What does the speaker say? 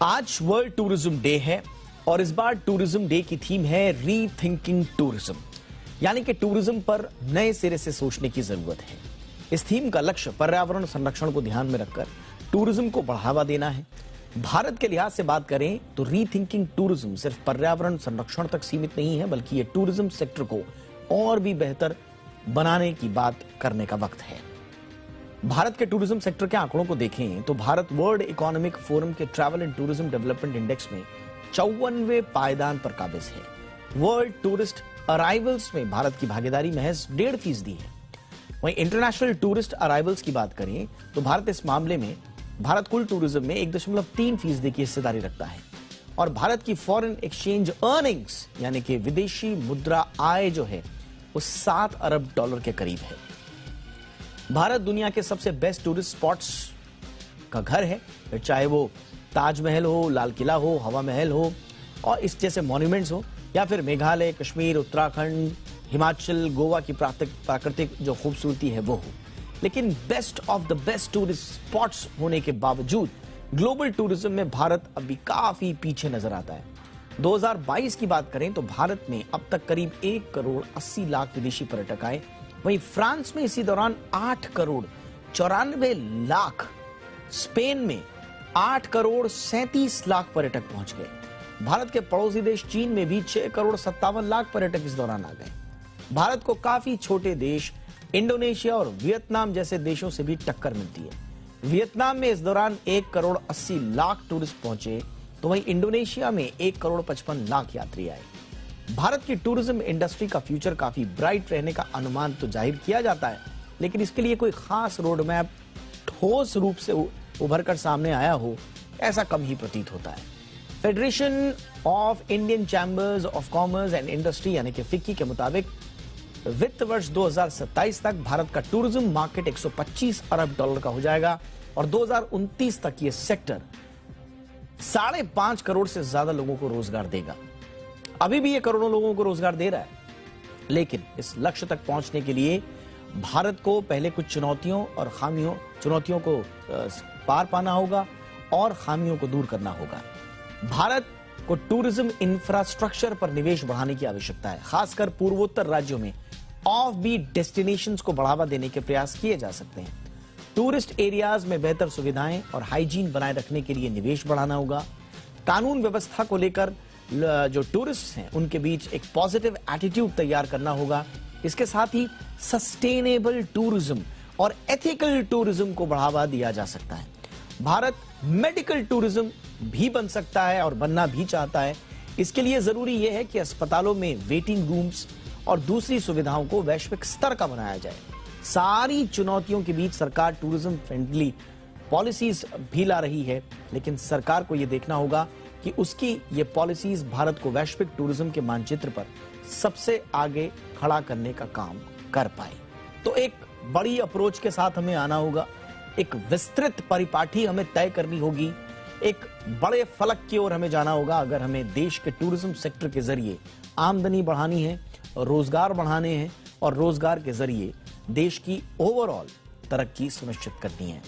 आज world tourism day है और इस बार टूरिज्म डे की थीम है रीथिंकिंग टूरिज्म, यानी कि टूरिज्म पर नए सिरे से सोचने की जरूरत है। इस थीम का लक्ष्य पर्यावरण संरक्षण को ध्यान में रखकर टूरिज्म को बढ़ावा देना है। भारत के लिहाज से बात करें तो रीथिंकिंग टूरिज्म सिर्फ पर्यावरण संरक्षण तक सीमित नहीं है, बल्कि ये टूरिज्म सेक्टर को और भी बेहतर बनाने की बात करने का वक्त है। भारत के टूरिज्म सेक्टर के आंकड़ों को देखें तो भारत वर्ल्ड इकोनॉमिक फोरम के travel and tourism development index में 54वें पायदान पर काबिज है। वर्ल्ड टूरिस्ट अराइवल्स में भारत की भागीदारी महज 1.5% है। वहीं इंटरनेशनल टूरिस्ट अराइवल्स की बात करें तो भारत इस मामले में कुल टूरिज्म में 1.3% की हिस्सेदारी रखता है और भारत की फॉरेन एक्सचेंज अर्निंग्स यानी कि विदेशी मुद्रा आय जो है वो $7 अरब के करीब है। भारत दुनिया के सबसे बेस्ट टूरिस्ट स्पॉट्स का घर है, फिर चाहे वो ताजमहल हो, लाल किला हो, हवा महल हो और इस जैसे मॉन्यूमेंट्स हो, या फिर मेघालय, कश्मीर, उत्तराखंड, हिमाचल, गोवा की प्राकृतिक जो खूबसूरती है वो हो। लेकिन best of the best tourist spots होने के बावजूद ग्लोबल टूरिज्म में भारत अभी काफी पीछे नजर आता है। 2022 की बात करें तो भारत में अब तक करीब 1 करोड़ 80 लाख विदेशी पर्यटक आए। वहीं फ्रांस में इसी दौरान 8 करोड़ 94 लाख, स्पेन में 8 करोड़ 37 लाख पर्यटक पहुंच गए। भारत के पड़ोसी देश चीन में भी 6 करोड़ 57 लाख पर्यटक इस दौरान आ गए। भारत को काफी छोटे देश इंडोनेशिया और वियतनाम जैसे देशों से भी टक्कर मिलती है। वियतनाम में इस दौरान 1 करोड़ 80 लाख टूरिस्ट पहुंचे, तो वहीं इंडोनेशिया में 1 करोड़ 55 लाख यात्री आए। भारत की टूरिज्म इंडस्ट्री का फ्यूचर काफी ब्राइट रहने का अनुमान तो जाहिर किया जाता है, लेकिन इसके लिए कोई खास रोड मैप ठोस रूप से उभर कर सामने आया हो, ऐसा कम ही प्रतीत होता है। Federation of Indian chambers of commerce and industry यानी कि फिक्की के मुताबिक वित्त वर्ष 2027 तक भारत का टूरिज्म मार्केट $125 अरब का हो जाएगा और 2029 तक ये सेक्टर 5.5 करोड़ से ज्यादा लोगों को रोजगार देगा। अभी भी ये करोड़ों लोगों को रोजगार दे रहा है, लेकिन इस लक्ष्य तक पहुंचने के लिए भारत को पहले कुछ चुनौतियों को पार पाना होगा और खामियों को दूर करना होगा। भारत को टूरिज्म इंफ्रास्ट्रक्चर पर निवेश बढ़ाने की आवश्यकता है। खासकर पूर्वोत्तर राज्यों में ऑफ बीट डेस्टिनेशंस को बढ़ावा देने के प्रयास किए जा सकते हैं। टूरिस्ट एरियाज में बेहतर सुविधाएं और हाइजीन बनाए रखने के लिए निवेश बढ़ाना होगा। कानून व्यवस्था को लेकर जो टूरिस्ट हैं उनके बीच एक पॉजिटिव एटीट्यूड तैयार करना होगा। इसके साथ ही सस्टेनेबल टूरिज्म और एथिकल टूरिज्म को बढ़ावा दिया जा सकता है। भारत मेडिकल टूरिज्म भी बन सकता है और बनना भी चाहता है। इसके लिए जरूरी यह है कि अस्पतालों में वेटिंग रूम्स और दूसरी सुविधाओं को वैश्विक स्तर का बनाया जाए। सारी चुनौतियों के बीच सरकार टूरिज्म फ्रेंडली पॉलिसीज भी ला रही है, लेकिन सरकार को यह देखना होगा कि उसकी ये पॉलिसीज भारत को वैश्विक टूरिज्म के मानचित्र पर सबसे आगे खड़ा करने का काम कर पाए। तो एक बड़ी अप्रोच के साथ हमें आना होगा, एक विस्तृत परिपाटी हमें तय करनी होगी, एक बड़े फलक की ओर हमें जाना होगा अगर हमें देश के टूरिज्म सेक्टर के जरिए आमदनी बढ़ानी है, रोजगार बढ़ाने हैं और रोजगार के जरिए देश की ओवरऑल तरक्की सुनिश्चित करनी है।